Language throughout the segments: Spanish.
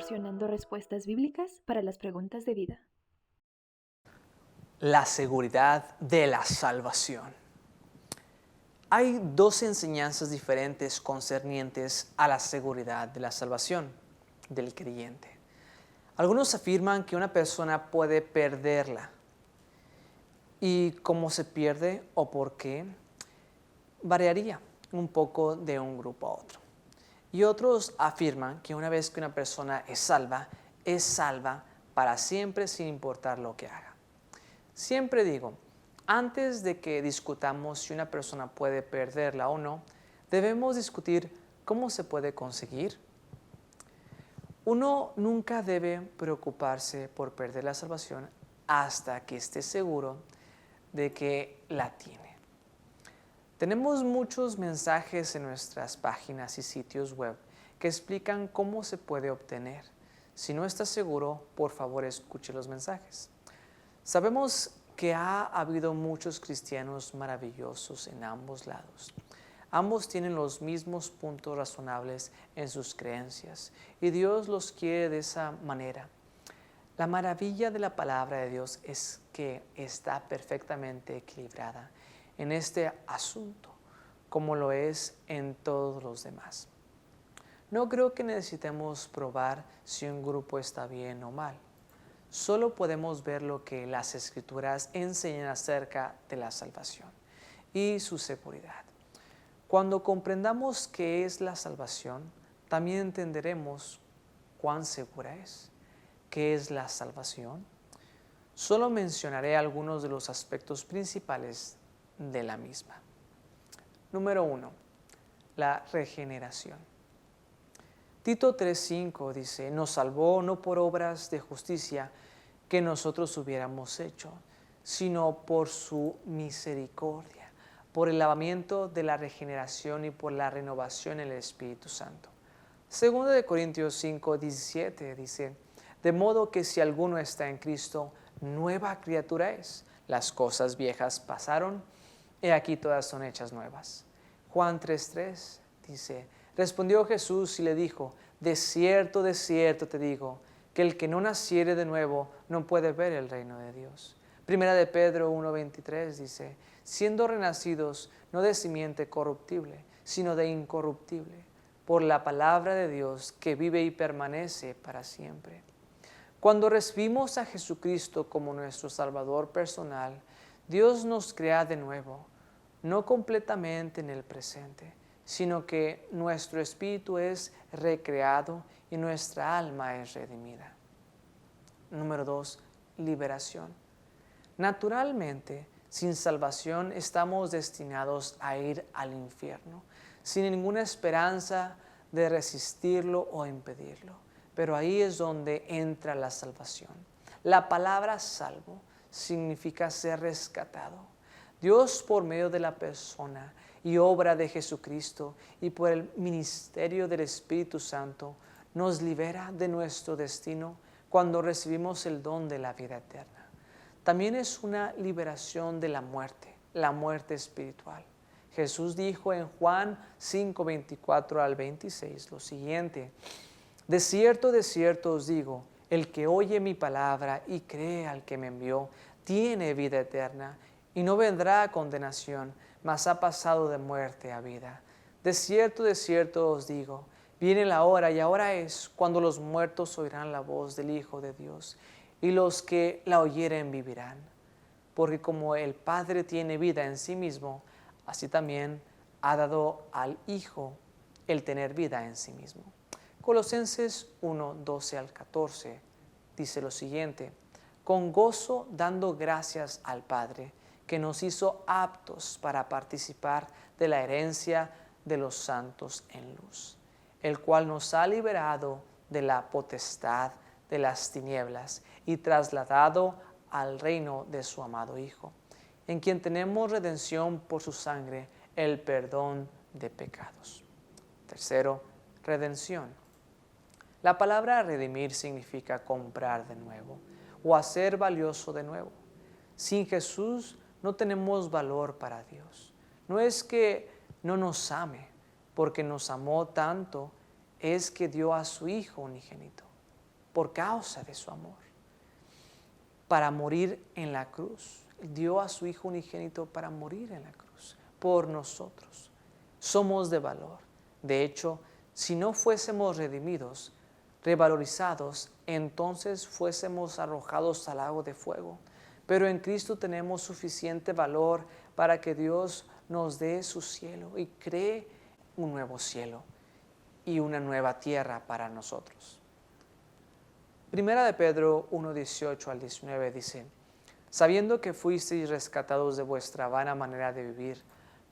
proporcionando respuestas bíblicas para las preguntas de vida. La seguridad de la salvación. Hay dos enseñanzas diferentes concernientes a la seguridad de la salvación del creyente. Algunos afirman que una persona puede perderla. ¿Y cómo se pierde o por qué? Variaría un poco de un grupo a otro. Y otros afirman que una vez que una persona es salva para siempre sin importar lo que haga. Siempre digo, antes de que discutamos si una persona puede perderla o no, debemos discutir cómo se puede conseguir. Uno nunca debe preocuparse por perder la salvación hasta que esté seguro de que la tiene. Tenemos muchos mensajes en nuestras páginas y sitios web que explican cómo se puede obtener. Si no está seguro, por favor escuche los mensajes. Sabemos que ha habido muchos cristianos maravillosos en ambos lados. Ambos tienen los mismos puntos razonables en sus creencias y Dios los quiere de esa manera. La maravilla de la palabra de Dios es que está perfectamente equilibrada en este asunto, como lo es en todos los demás. No creo que necesitemos probar si un grupo está bien o mal. Solo podemos ver lo que las Escrituras enseñan acerca de la salvación y su seguridad. Cuando comprendamos qué es la salvación, también entenderemos cuán segura es. ¿Qué es la salvación? Solo mencionaré algunos de los aspectos principales de la misma. Número 1. La regeneración. Tito 3:5 dice, nos salvó no por obras de justicia que nosotros hubiéramos hecho, sino por su misericordia, por el lavamiento de la regeneración y por la renovación en el Espíritu Santo. 2 Corintios 5:17 dice, de modo que si alguno está en Cristo, nueva criatura es. Las cosas viejas pasaron, he aquí todas son hechas nuevas. Juan 3:3 dice, respondió Jesús y le dijo, de cierto te digo, que el que no naciere de nuevo no puede ver el reino de Dios. Primera de Pedro 1:23 dice, siendo renacidos no de simiente corruptible, sino de incorruptible, por la palabra de Dios que vive y permanece para siempre. Cuando recibimos a Jesucristo como nuestro Salvador personal, Dios nos crea de nuevo, no completamente en el presente, sino que nuestro espíritu es recreado y nuestra alma es redimida. Número 2. Liberación. Naturalmente, sin salvación estamos destinados a ir al infierno, sin ninguna esperanza de resistirlo o impedirlo. Pero ahí es donde entra la salvación. La palabra salvo significa ser rescatado. Dios, por medio de la persona y obra de Jesucristo y por el ministerio del Espíritu Santo, nos libera de nuestro destino cuando recibimos el don de la vida eterna. También es una liberación de la muerte espiritual. Jesús dijo en Juan 5:24 al 26 lo siguiente, de cierto os digo, el que oye mi palabra y cree al que me envió, tiene vida eterna y no vendrá a condenación, mas ha pasado de muerte a vida. De cierto os digo, viene la hora y ahora es cuando los muertos oirán la voz del Hijo de Dios y los que la oyeren vivirán. Porque como el Padre tiene vida en sí mismo, así también ha dado al Hijo el tener vida en sí mismo. Colosenses 1:12 al 14 dice lo siguiente, con gozo dando gracias al Padre, que nos hizo aptos para participar de la herencia de los santos en luz, el cual nos ha liberado de la potestad de las tinieblas y trasladado al reino de su amado Hijo, en quien tenemos redención por su sangre, el perdón de pecados. Tercero, redención. La palabra redimir significa comprar de nuevo o hacer valioso de nuevo. Sin Jesús no tenemos valor para Dios. No es que no nos ame, porque nos amó tanto, es que dio a su Hijo unigénito. por causa de su amor, para morir en la cruz. Dio a su Hijo unigénito para morir en la cruz, por nosotros. Somos de valor. De hecho, si no fuésemos redimidos, revalorizados, entonces fuésemos arrojados al lago de fuego. Pero en Cristo tenemos suficiente valor para que Dios nos dé su cielo y cree un nuevo cielo y una nueva tierra para nosotros. Primera de Pedro 1:18 al 19 dice: sabiendo que fuisteis rescatados de vuestra vana manera de vivir,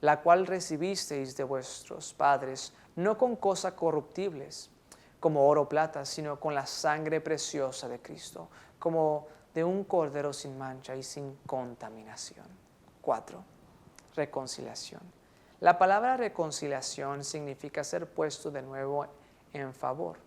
la cual recibisteis de vuestros padres, no con cosas corruptibles, como oro o plata, sino con la sangre preciosa de Cristo, como de un cordero sin mancha y sin contaminación. 4. Reconciliación. La palabra reconciliación significa ser puesto de nuevo en favor.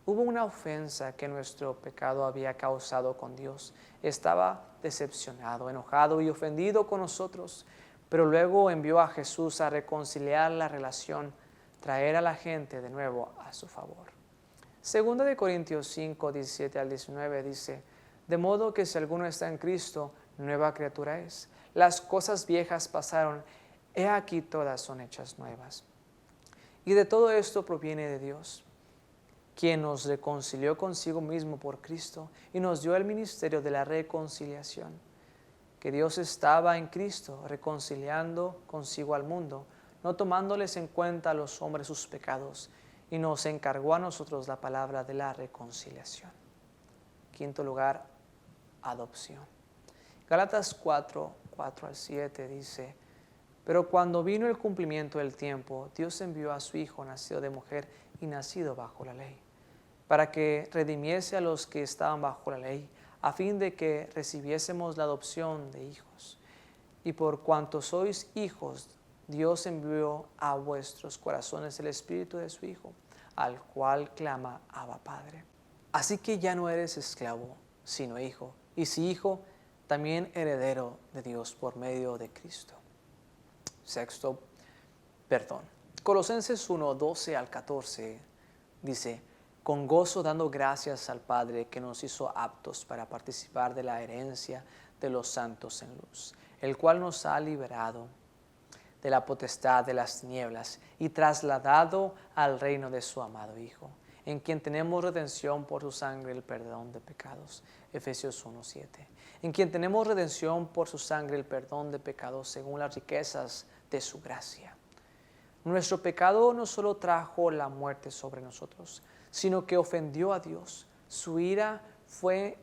Hubo una ofensa que nuestro pecado había causado con Dios. Estaba decepcionado, enojado y ofendido con nosotros, pero luego envió a Jesús a reconciliar la relación, traer a la gente de nuevo a su favor. Segunda de Corintios 5, 17 al 19 dice: de modo que si alguno está en Cristo, nueva criatura es. Las cosas viejas pasaron, he aquí todas son hechas nuevas. Y de todo esto proviene de Dios, quien nos reconcilió consigo mismo por Cristo y nos dio el ministerio de la reconciliación. Que Dios estaba en Cristo reconciliando consigo al mundo, no tomándoles en cuenta a los hombres sus pecados, y nos encargó a nosotros la palabra de la reconciliación. Quinto lugar, adopción. Gálatas 4, 4 al 7 dice: pero cuando vino el cumplimiento del tiempo, Dios envió a su Hijo, nacido de mujer y nacido bajo la ley, para que redimiese a los que estaban bajo la ley, a fin de que recibiésemos la adopción de hijos. Y por cuanto sois hijos, Dios envió a vuestros corazones el Espíritu de su Hijo, al cual clama: Abba, Padre. Así que ya no eres esclavo, sino hijo, y si hijo, también heredero de Dios por medio de Cristo. Sexto, perdón. Colosenses 1, 12 al 14 dice: con gozo dando gracias al Padre que nos hizo aptos para participar de la herencia de los santos en luz, el cual nos ha liberado de la potestad de las tinieblas y trasladado al reino de su amado Hijo, en quien tenemos redención por su sangre, el perdón de pecados. Efesios 1:7. En quien tenemos redención por su sangre, el perdón de pecados, según las riquezas de su gracia. Nuestro pecado no solo trajo la muerte sobre nosotros, sino que ofendió a Dios. Su ira fue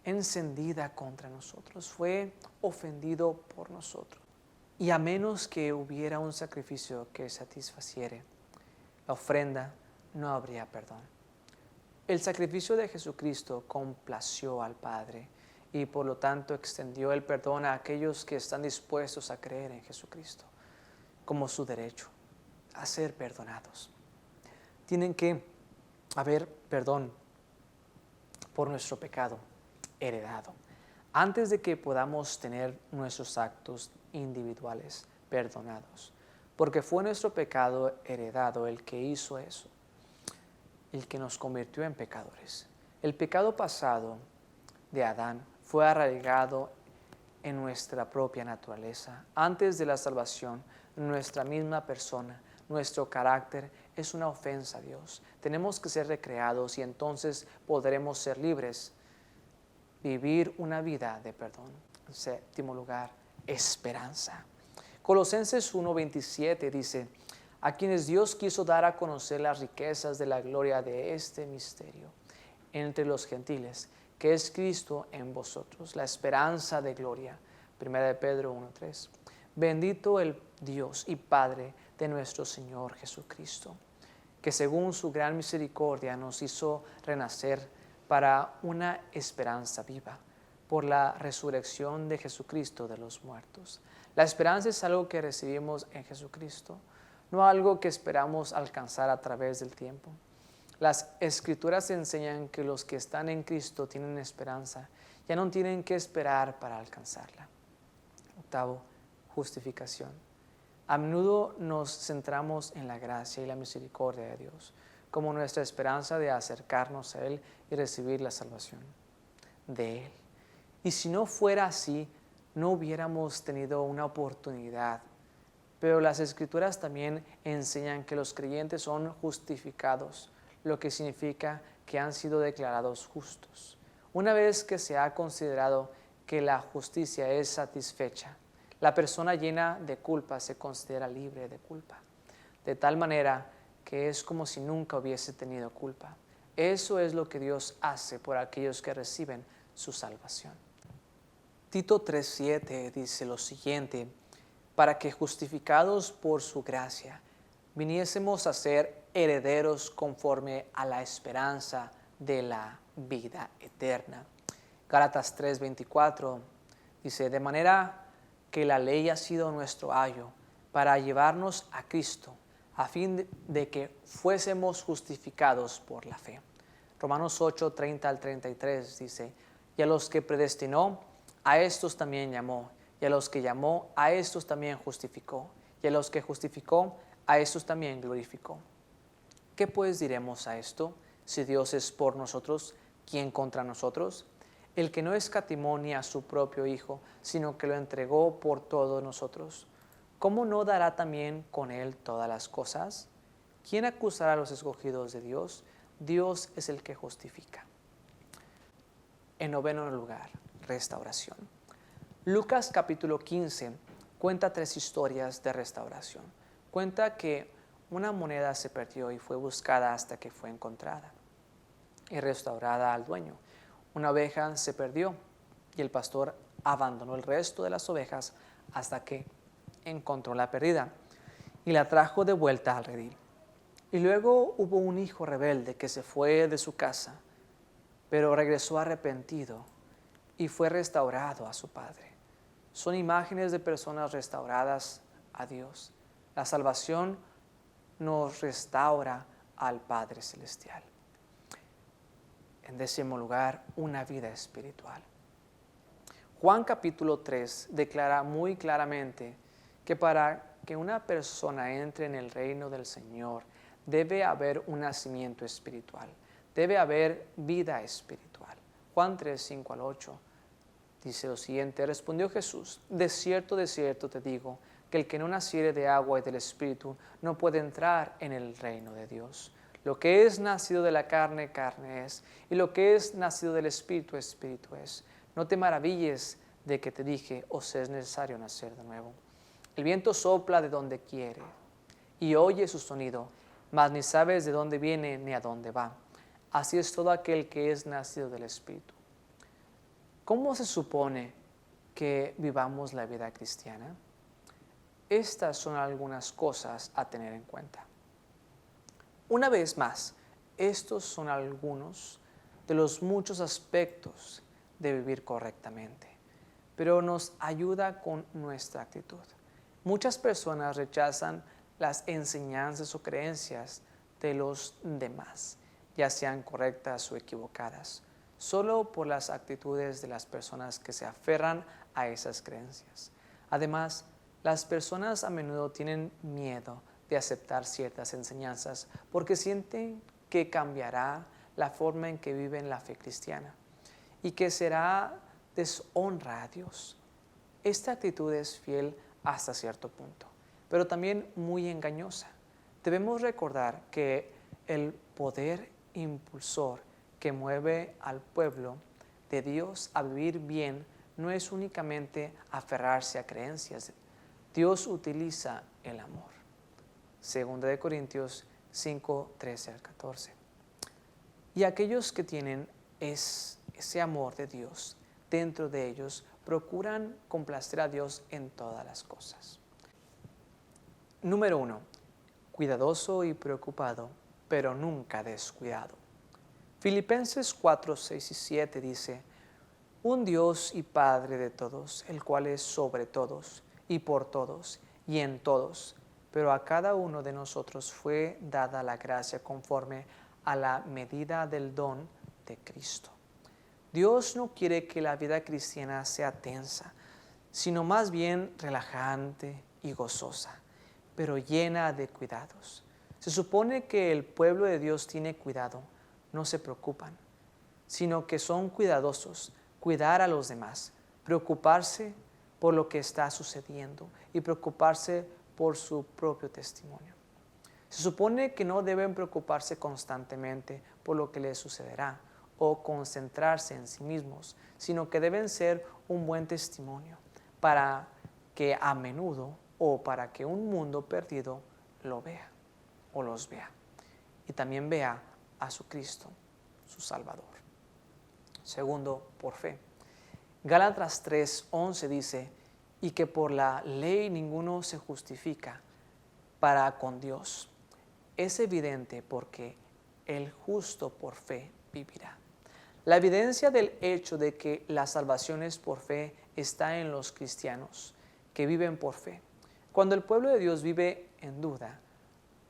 encendida contra nosotros, fue ofendido por nosotros. Y a menos que hubiera un sacrificio que satisfaciere la ofrenda, no habría perdón. El sacrificio de Jesucristo complació al Padre y por lo tanto extendió el perdón a aquellos que están dispuestos a creer en Jesucristo como su derecho a ser perdonados. Tienen que haber perdón por nuestro pecado heredado antes de que podamos tener nuestros actos individuales perdonados, porque fue nuestro pecado heredado el que hizo eso, el que nos convirtió en pecadores. El pecado pasado de Adán fue arraigado en nuestra propia naturaleza. Antes de la salvación, nuestra misma persona, nuestro carácter es una ofensa a Dios. Tenemos que ser recreados y entonces podremos ser libres, vivir una vida de perdón. En séptimo lugar, esperanza. Colosenses 1:27 dice: a quienes Dios quiso dar a conocer las riquezas de la gloria de este misterio entre los gentiles, que es Cristo en vosotros, la esperanza de gloria. Primera de Pedro 1:3. Bendito el Dios y Padre de nuestro Señor Jesucristo, que según su gran misericordia nos hizo renacer para una esperanza viva, por la resurrección de Jesucristo de los muertos. La esperanza es algo que recibimos en Jesucristo, no algo que esperamos alcanzar a través del tiempo. Las Escrituras enseñan que los que están en Cristo tienen esperanza, ya no tienen que esperar para alcanzarla. Octavo, justificación. A menudo nos centramos en la gracia y la misericordia de Dios, como nuestra esperanza de acercarnos a Él y recibir la salvación de Él. Y si no fuera así, no hubiéramos tenido una oportunidad. Pero las Escrituras también enseñan que los creyentes son justificados, lo que significa que han sido declarados justos. Una vez que se ha considerado que la justicia es satisfecha, la persona llena de culpa se considera libre de culpa, de tal manera que es como si nunca hubiese tenido culpa. Eso es lo que Dios hace por aquellos que reciben su salvación. Tito 3:7 dice lo siguiente: para que justificados por su gracia viniésemos a ser herederos conforme a la esperanza de la vida eterna. Gálatas 3:24 dice: de manera que la ley ha sido nuestro ayo para llevarnos a Cristo, a fin de que fuésemos justificados por la fe. Romanos 8:30-33 dice: y a los que predestinó, a estos también llamó, y a los que llamó, a estos también justificó, y a los que justificó, a estos también glorificó. ¿Qué pues diremos a esto? Si Dios es por nosotros, ¿quién contra nosotros? El que no escatimó ni a su propio Hijo, sino que lo entregó por todos nosotros, ¿cómo no dará también con Él todas las cosas? ¿Quién acusará a los escogidos de Dios? Dios es el que justifica. En noveno lugar, restauración. Lucas capítulo 15 cuenta 3 historias de restauración. Cuenta que una moneda se perdió y fue buscada hasta que fue encontrada y restaurada al dueño. Una oveja se perdió y el pastor abandonó el resto de las ovejas hasta que encontró la perdida y la trajo de vuelta al redil. Y luego hubo un hijo rebelde que se fue de su casa, pero regresó arrepentido y fue restaurado a su padre. Son imágenes de personas restauradas a Dios. La salvación nos restaura al Padre Celestial. En 10º lugar, una vida espiritual. Juan capítulo 3 declara muy claramente que para que una persona entre en el reino del Señor debe haber un nacimiento espiritual, debe haber vida espiritual. Juan 3:5-8 dice lo siguiente: respondió Jesús: de cierto te digo, que el que no naciere de agua y del Espíritu no puede entrar en el reino de Dios. Lo que es nacido de la carne, carne es, y lo que es nacido del Espíritu, Espíritu es. No te maravilles de que te dije, os es necesario nacer de nuevo. El viento sopla de donde quiere, y oye su sonido, mas ni sabes de dónde viene ni a dónde va. Así es todo aquel que es nacido del Espíritu. ¿Cómo se supone que vivamos la vida cristiana? Estas son algunas cosas a tener en cuenta. Una vez más, estos son algunos de los muchos aspectos de vivir correctamente, pero nos ayuda con nuestra actitud. Muchas personas rechazan las enseñanzas o creencias de los demás, ya sean correctas o equivocadas, solo por las actitudes de las personas que se aferran a esas creencias. Además, las personas a menudo tienen miedo de aceptar ciertas enseñanzas porque sienten que cambiará la forma en que viven la fe cristiana y que será deshonra a Dios. Esta actitud es fiel hasta cierto punto, pero también muy engañosa. Debemos recordar que el poder impulsor que mueve al pueblo de Dios a vivir bien no es únicamente aferrarse a creencias. Dios utiliza el amor. 2 Corintios 5:13-14. Y aquellos que tienen ese amor de Dios dentro de ellos procuran complacer a Dios en todas las cosas. Número 1. Cuidadoso y preocupado, pero nunca descuidado. Filipenses 4:6-7 dice: un Dios y Padre de todos, el cual es sobre todos y por todos y en todos, pero a cada uno de nosotros fue dada la gracia conforme a la medida del don de Cristo. Dios no quiere que la vida cristiana sea tensa, sino más bien relajante y gozosa, pero llena de cuidados. Se supone que el pueblo de Dios tiene cuidado, no se preocupan, sino que son cuidadosos, cuidar a los demás, preocuparse por lo que está sucediendo y preocuparse por su propio testimonio. Se supone que no deben preocuparse constantemente por lo que les sucederá o concentrarse en sí mismos, sino que deben ser un buen testimonio para que a menudo o para que un mundo perdido lo vea o los vea y también vea a su Cristo, su Salvador. Segundo, por fe. Gálatas 3:11 dice, y que por la ley ninguno se justifica para con Dios. Es evidente porque el justo por fe vivirá. La evidencia del hecho de que la salvación es por fe está en los cristianos que viven por fe. Cuando el pueblo de Dios vive en duda,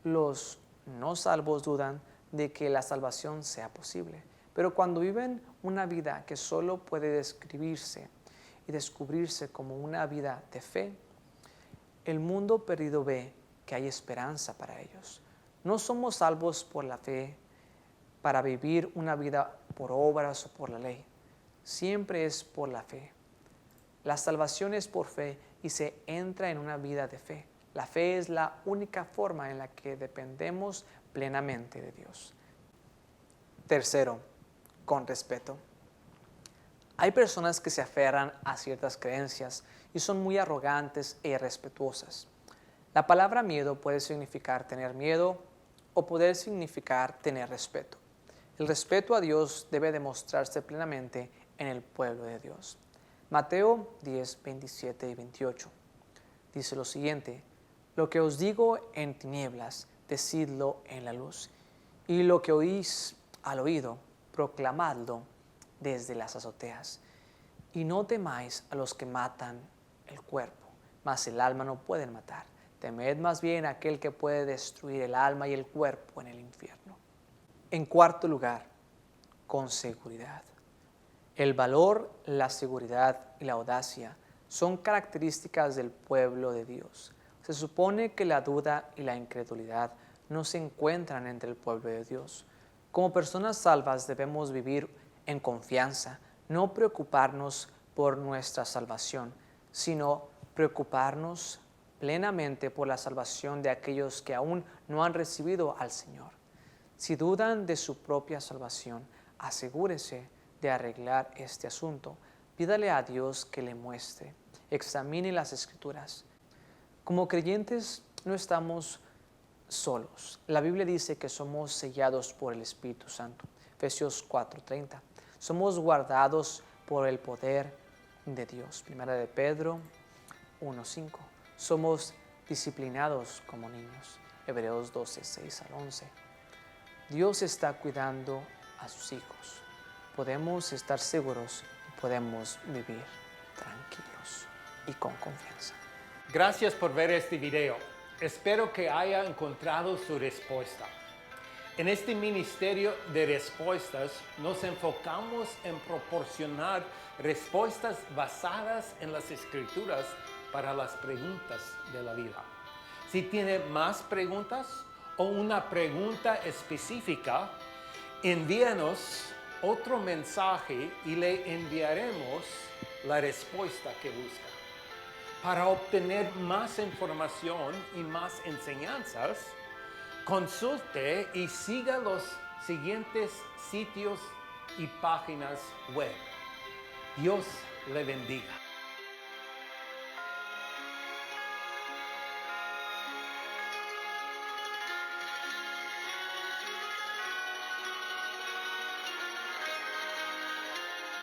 los no salvos dudan de que la salvación sea posible. Pero cuando viven una vida que solo puede describirse y descubrirse como una vida de fe, el mundo perdido ve que hay esperanza para ellos. No somos salvos por la fe para vivir una vida por obras o por la ley. Siempre es por la fe. La salvación es por fe y se entra en una vida de fe. La fe es la única forma en la que dependemos plenamente de Dios. Tercero, con respeto. Hay personas que se aferran a ciertas creencias y son muy arrogantes e irrespetuosas. La palabra miedo puede significar tener miedo o puede significar tener respeto. El respeto a Dios debe demostrarse plenamente en el pueblo de Dios. Mateo 10, 27 y 28 dice lo siguiente: lo que os digo en tinieblas, decidlo en la luz, y lo que oís al oído, proclamadlo desde las azoteas. Y no temáis a los que matan el cuerpo, mas el alma no pueden matar. Temed más bien a aquel que puede destruir el alma y el cuerpo en el infierno. En cuarto lugar, con seguridad. El valor, la seguridad y la audacia son características del pueblo de Dios. Se supone que la duda y la incredulidad no se encuentran entre el pueblo de Dios. Como personas salvas debemos vivir en confianza, no preocuparnos por nuestra salvación, sino preocuparnos plenamente por la salvación de aquellos que aún no han recibido al Señor. Si dudan de su propia salvación, asegúrese de arreglar este asunto. Pídale a Dios que le muestre. Examine las Escrituras. Como creyentes no estamos solos. La Biblia dice que somos sellados por el Espíritu Santo. Efesios 4:30. Somos guardados por el poder de Dios. Primera de Pedro 1:5. Somos disciplinados como niños. Hebreos 12:6 al 11. Dios está cuidando a sus hijos. Podemos estar seguros y podemos vivir tranquilos y con confianza. Gracias por ver este video. Espero que haya encontrado su respuesta. En este ministerio de respuestas nos enfocamos en proporcionar respuestas basadas en las Escrituras para las preguntas de la vida. Si tiene más preguntas o una pregunta específica, envíanos otro mensaje y le enviaremos la respuesta que busca. Para obtener más información y más enseñanzas, consulte y siga los siguientes sitios y páginas web. Dios le bendiga.